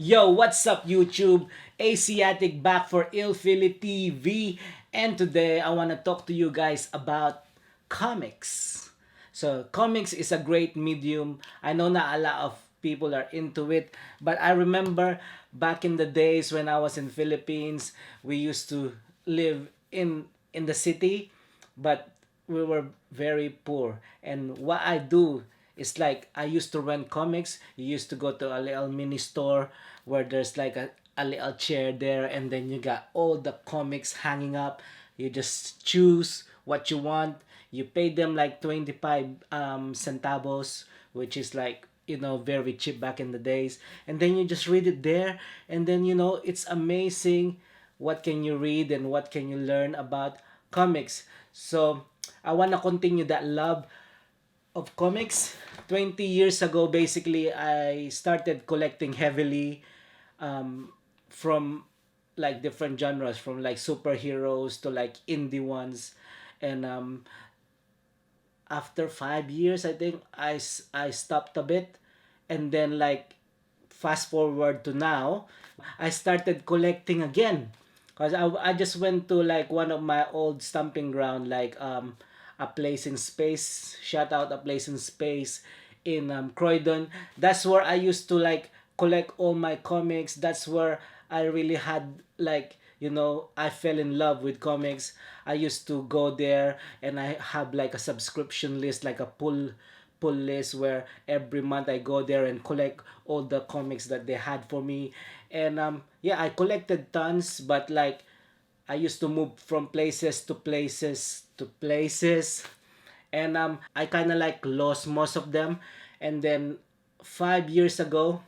Yo, what's up YouTube? Aziatik back for Philly TV, and today I want to talk to you guys about comics. So, comics is a great medium. I know not a lot of people are into it, but I remember back in the days when I was in Philippines, we used to live in the city, but we were very poor. And what I do is like I used to rent comics. You used to go to a little mini store where there's like a little chair there, and then you got all the comics hanging up. You just choose what you want. You pay them like 25 centavos, which is like very cheap back in the days, and then you just read it there, and then it's amazing what can you read and what can you learn about comics. So I want to continue that love of comics. 20 years ago, basically, I started collecting heavily from like different genres, from like superheroes to like indie ones. And after 5 years, I think I stopped a bit. And then, like, fast forward to now, I started collecting again. Because I just went to like one of my old stomping ground, like a place in space. Shout out a place in space in Croydon. That's where I used to like collect all my comics. That's where I really had like I fell in love with comics. I used to go there and I have like a subscription list, like a pull list where every month I go there and collect all the comics that they had for me. And yeah, I collected tons, but like I used to move from places to places to places, and I kind of like lost most of them. And then 5 years ago,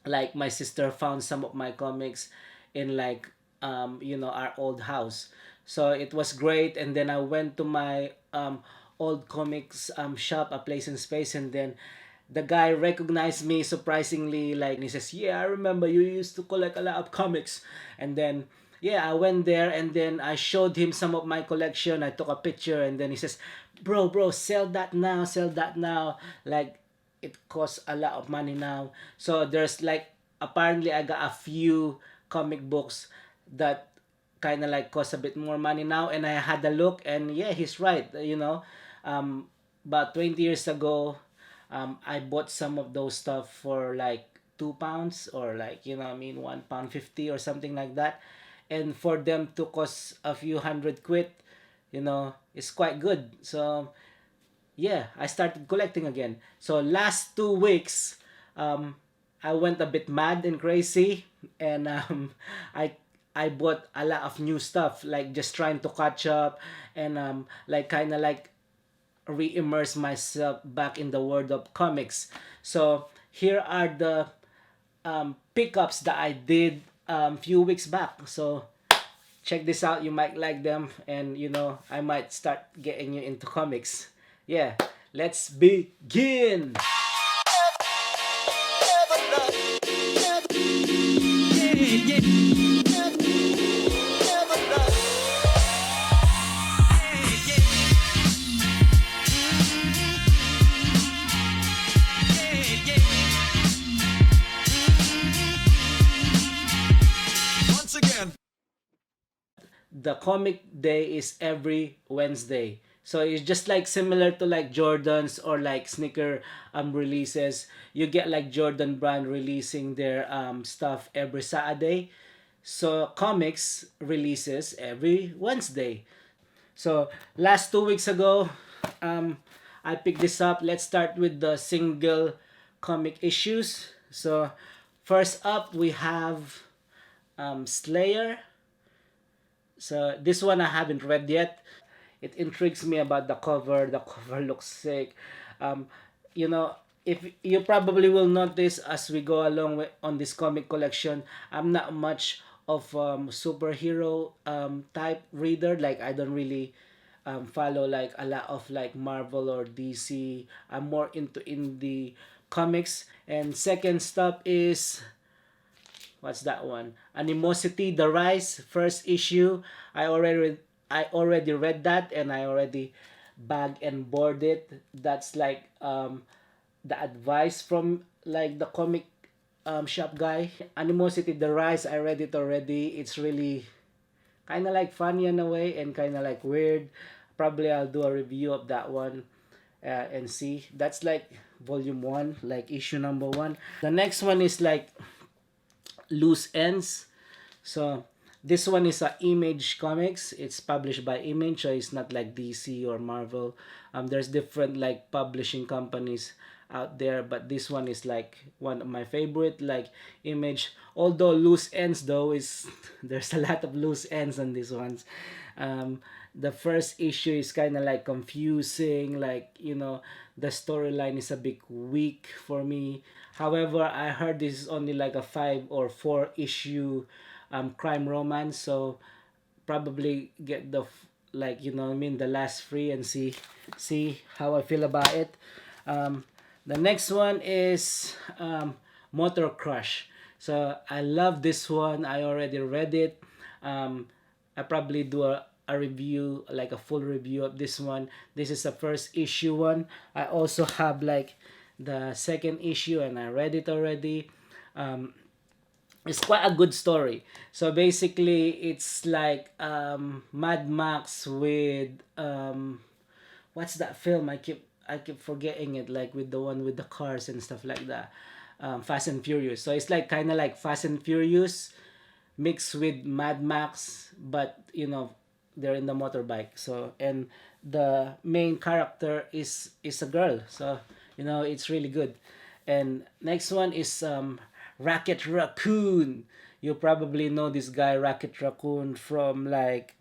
like my sister found some of my comics in like our old house. So it was great. And then I went to my old comics shop, a place in space, and then the guy recognized me surprisingly, like, and he says, yeah, I remember you used to collect a lot of comics. And then yeah, I went there and then I showed him some of my collection. I took a picture, and then he says, bro, sell that now, sell that now. Like, it costs a lot of money now. So there's like, apparently I got a few comic books that kind of like cost a bit more money now. And I had a look, and yeah, he's right. About 20 years ago, I bought some of those stuff for like £2, or like, I mean, £1 50 or something like that. And for them to cost a few hundred quid, it's quite good. So yeah, I started collecting again. So last 2 weeks, I went a bit mad and crazy, and I I bought a lot of new stuff, like just trying to catch up, and like kind of like re-immerse myself back in the world of comics. So here are the pickups that I did few weeks back. So check this out. You might like them, and I might start getting you into comics. Yeah, let's begin. Once again. The comic day is every Wednesday. So it's just like similar to like Jordans or like sneaker releases. You get like Jordan brand releasing their stuff every Saturday. So comics releases every Wednesday. So last 2 weeks ago, um, I picked this up. Let's start with the single comic issues. So first up, we have Slayer. So this one I haven't read yet. It intrigues me about the cover. The cover looks sick. Um, you know, if you probably will notice as we go along on this comic collection, I'm not much of superhero type reader. Like, I don't really follow like a lot of like Marvel or DC. I'm more into indie comics. And second stop is, what's that one? Animosity: The Rise, first issue. I already read that, and I already bagged and boarded it. That's like the advice from like the comic shop guy. Animosity the Rise, I read it already. It's really kind of like funny in a way and kind of like weird. Probably I'll do a review of that one and see. That's like volume one, like issue number one. The next one is like Loose Ends. So this one is a Image Comics. It's published by Image, so it's not like DC or Marvel. There's different like publishing companies out there, but this one is like one of my favorite, like Image. Although Loose Ends though is there's a lot of loose ends on these ones. The first issue is kind of like confusing, like the storyline is a bit weak for me. However, I heard this is only like a 5 or 4 issue crime romance, so probably get the like what I mean, the last free and see how I feel about it. The next one is Motor Crush. So I love this one. I already read it. I probably do a review, like a full review of this one. This is the first issue one. I also have like the second issue and I read it already. It's quite a good story. So basically, it's like Mad Max with what's that film? I keep forgetting it. Like with the one with the cars and stuff like that. Fast and Furious. So it's like kind of like Fast and Furious mixed with Mad Max, but they're in the motorbike. So and the main character is a girl. So it's really good. And next one is Rocket Raccoon. You probably know this guy Rocket Raccoon from like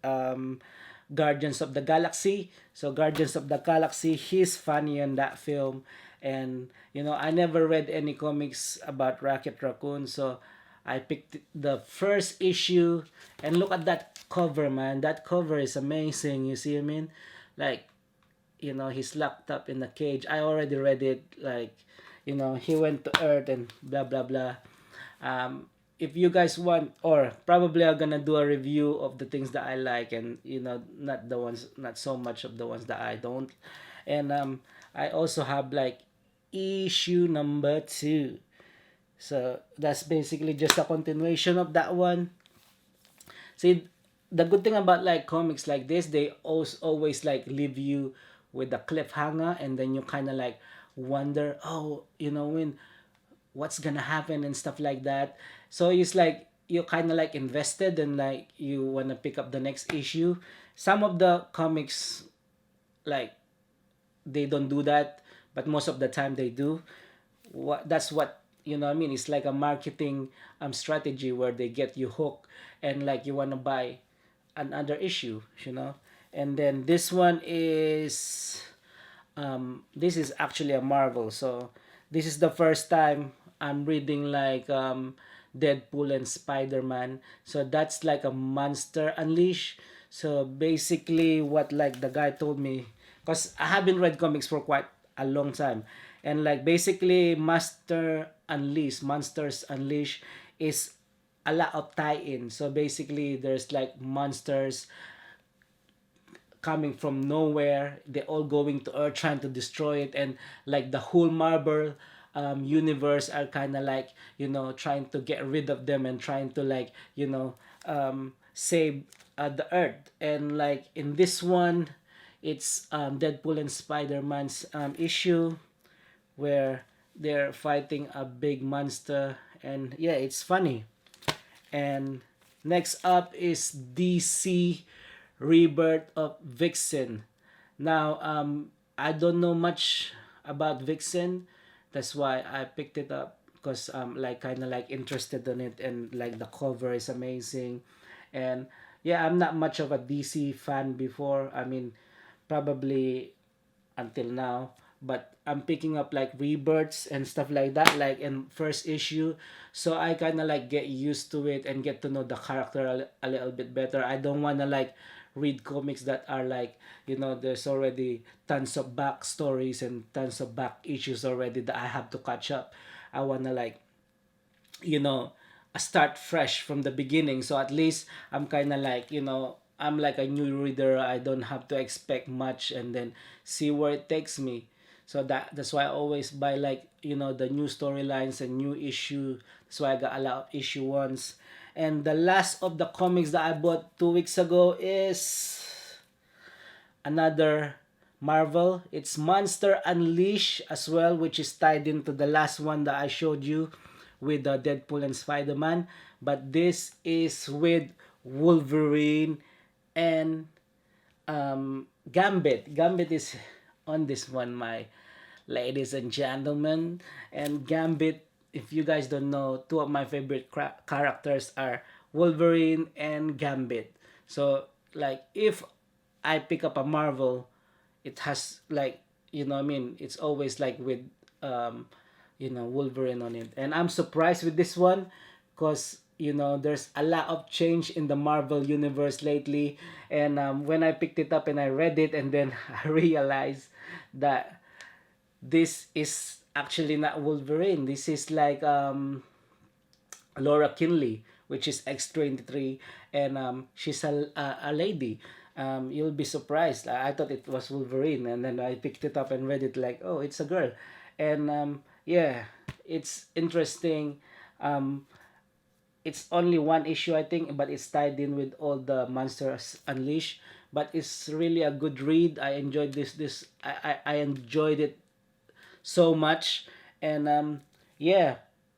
Guardians of the Galaxy. So Guardians of the Galaxy, he's funny in that film. And I never read any comics about Rocket Raccoon, so I picked the first issue and look at that cover, man. That cover is amazing. You see what I mean? Like, he's locked up in a cage. I already read it. Like, he went to Earth and blah blah blah. If you guys want, or probably I'm gonna do a review of the things that I like, and not so much of the ones that I don't. And I also have like issue number 2. So that's basically just a continuation of that one. See, the good thing about like comics like this, they always like leave you with a cliffhanger, and then you kind of like wonder, oh, when what's gonna happen and stuff like that. So it's like you kind of like invested and like you wanna pick up the next issue. Some of the comics like they don't do that, but most of the time they do. That's what I mean. It's like a marketing strategy where they get you hooked and like you want to buy another issue. And then this is actually a Marvel. So this is the first time I'm reading like Deadpool and Spider-Man. So that's like a Monster Unleash. So basically what like the guy told me, because I haven't read comics for quite a long time, and like basically Monsters Unleash is a lot of tie-in. So basically there's like monsters coming from nowhere. They're all going to Earth trying to destroy it, and like the whole Marvel universe are kind of like trying to get rid of them and trying to like save the Earth. And like in this one, it's Deadpool and Spider-Man's issue where they're fighting a big monster, and yeah, it's funny. And next up is DC Rebirth of Vixen. Now, I don't know much about Vixen. That's why I picked it up, because I'm like kind of like interested in it, and like the cover is amazing. And yeah, I'm not much of a DC fan before. I mean, probably until now, but I'm picking up like rebirths and stuff like that, like in first issue. So I kind of like get used to it and get to know the character a little bit better. I don't want to like read comics that are like there's already tons of backstories and tons of back issues already that I have to catch up. I want to like you know start fresh from the beginning, so at least I'm kind of like I'm like a new reader. I don't have to expect much, and then see where it takes me. So that's why I always buy, like, the new storylines and new issue. That's why I got a lot of issue ones. And the last of the comics that I bought 2 weeks ago is another Marvel. It's Monster Unleashed as well, which is tied into the last one that I showed you with Deadpool and Spider-Man. But this is with Wolverine and Gambit. Gambit is on this one, my ladies and gentlemen. And Gambit, if you guys don't know, two of my favorite characters are Wolverine and Gambit. So, like, if I pick up a Marvel, it has, like, what I mean, it's always like with Wolverine on it. And I'm surprised with this one because there's a lot of change in the Marvel universe lately. And when I picked it up and I read it, and then I realized that this is actually not Wolverine. This is like Laura Kinley, which is X-23, and she's a lady. You'll be surprised. I thought it was Wolverine, and then I picked it up and read it, like, oh, it's a girl. And yeah, it's interesting. It's only one issue, I think, but it's tied in with all the Monsters Unleashed. But it's really a good read. I enjoyed I enjoyed it so much. And yeah,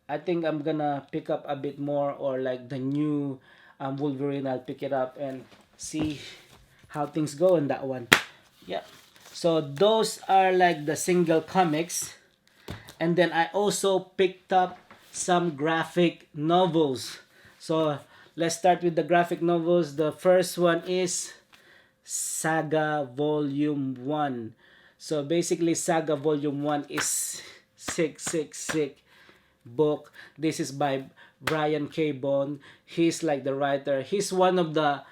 I think I'm gonna pick up a bit more, or like the new Wolverine. I'll pick it up and see how things go in that one. Yeah, so those are like the single comics. And then I also picked up some graphic novels. So let's start with the graphic novels. The first one is Saga Volume 1. So basically, Saga Volume 1 is 666 book. This is by Brian K. Vaughan. He's like the writer. He's one of the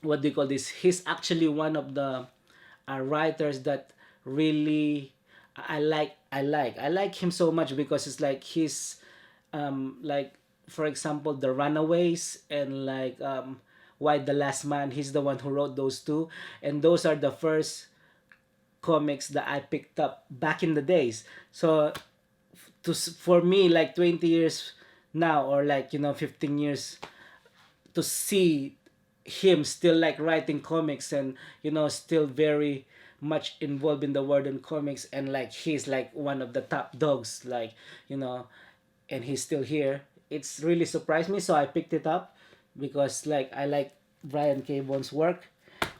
what do you call this? He's actually one of the writers that really I like him so much, because it's like he's like, for example, The Runaways and like Why the Last Man. He's the one who wrote those two, and those are the first comics that I picked up back in the days. So for me, like 20 years now, or like 15 years, to see him still like writing comics, and still very much involved in the world in comics, and like he's like one of the top dogs, like, and he's still here. It's really surprised me, so I picked it up because like I like Brian K. Vaughan's work.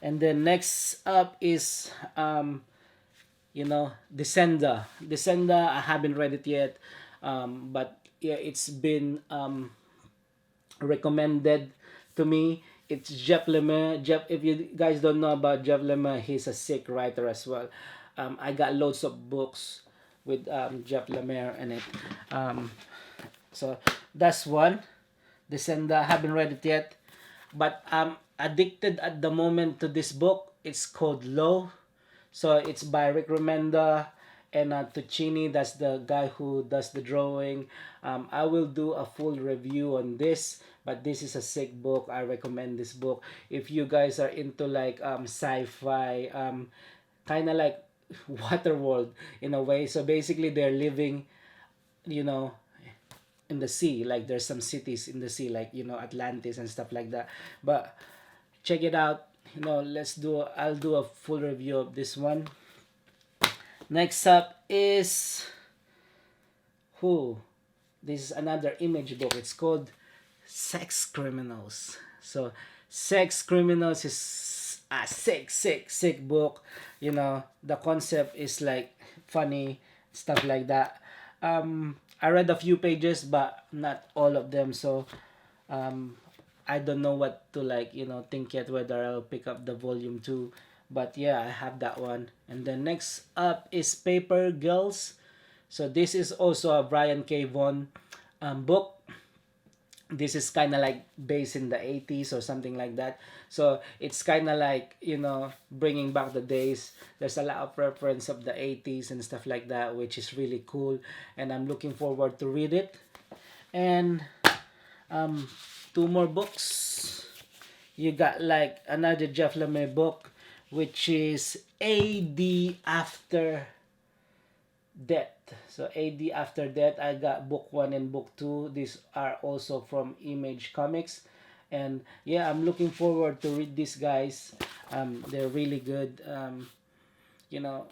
And then next up is Descenda. I haven't read it yet, but yeah, it's been recommended to me. It's Jeff Lemire. If you guys don't know about Jeff Lemire, he's a sick writer as well. I got loads of books with Jeff Lemire in it. So that's one. Descenda. Haven't read it yet, but I'm addicted at the moment to this book. It's called Low. So it's by Rick Remenda and Tuccini. That's the guy who does the drawing. I will do a full review on this, but this is a sick book. I recommend this book if you guys are into like sci-fi, kind of like Waterworld in a way. So basically, they're living, you know, in the sea. Like there's some cities in the sea, like Atlantis and stuff like that. But check it out. I'll do a full review of this one. Next up is who? This is another Image book. It's called Sex Criminals. So Sex Criminals is a sick book. The concept is like funny, stuff like that. I read a few pages, but not all of them. So I don't know what to think yet, whether I'll pick up the volume 2. But yeah, I have that one. And then next up is Paper Girls. So this is also a Brian K. Vaughan book. This is kind of like based in the 80s or something like that. So it's kind of like, bringing back the days. There's a lot of reference of the 80s and stuff like that, which is really cool. And I'm looking forward to read it. And 2 more books. You got like another Jeff Lemire book, which is AD After Death. So AD After Death, I got book 1 and book 2. These are also from Image Comics. And yeah, I'm looking forward to read these guys. They're really good. You know,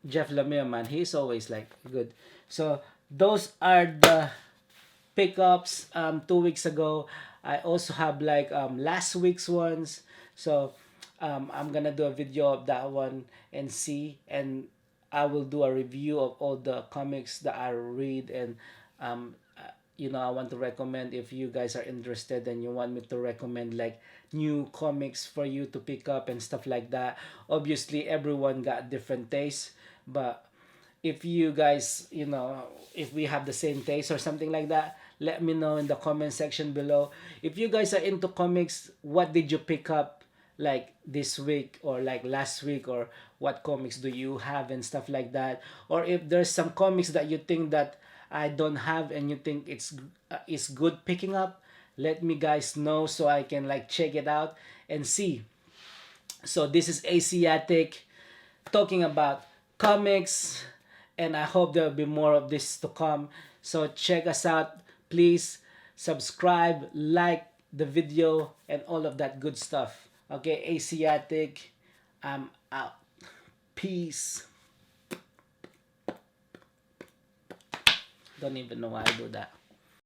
Jeff Lemire, man, he's always like good. So those are the pickups 2 weeks ago. I also have like last week's ones. So I'm gonna do a video of that one and see, and I will do a review of all the comics that I read. And I want to recommend, if you guys are interested and you want me to recommend like new comics for you to pick up and stuff like that. Obviously everyone got different tastes, but if you guys, if we have the same taste or something like that, let me know in the comment section below. If you guys are into comics, what did you pick up like this week or like last week, or what comics do you have and stuff like that? Or if there's some comics that you think that I don't have and you think it's good picking up, let me guys know so I can like check it out and see. So this is Aziatik talking about comics, and I hope there will be more of this to come. So check us out. Please subscribe, like the video, and all of that good stuff. Okay, Aziatik, I'm out. Peace. Don't even know why I do that.